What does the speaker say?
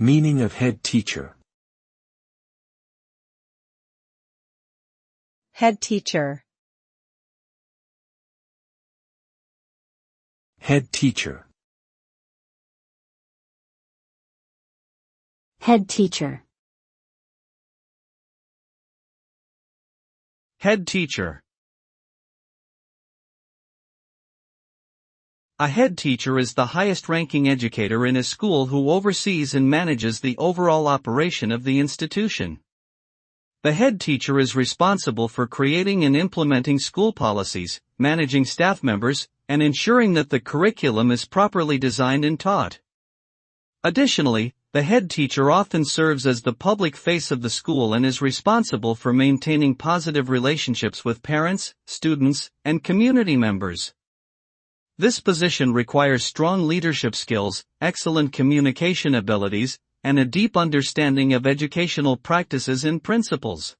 Meaning of head teacher. Head teacher. Head teacher. Head teacher. Head teacher. A head teacher is the highest-ranking educator in a school who oversees and manages the overall operation of the institution. The head teacher is responsible for creating and implementing school policies, managing staff members, and ensuring that the curriculum is properly designed and taught. Additionally, the head teacher often serves as the public face of the school and is responsible for maintaining positive relationships with parents, students, and community members. This position requires strong leadership skills, excellent communication abilities, and a deep understanding of educational practices and principles.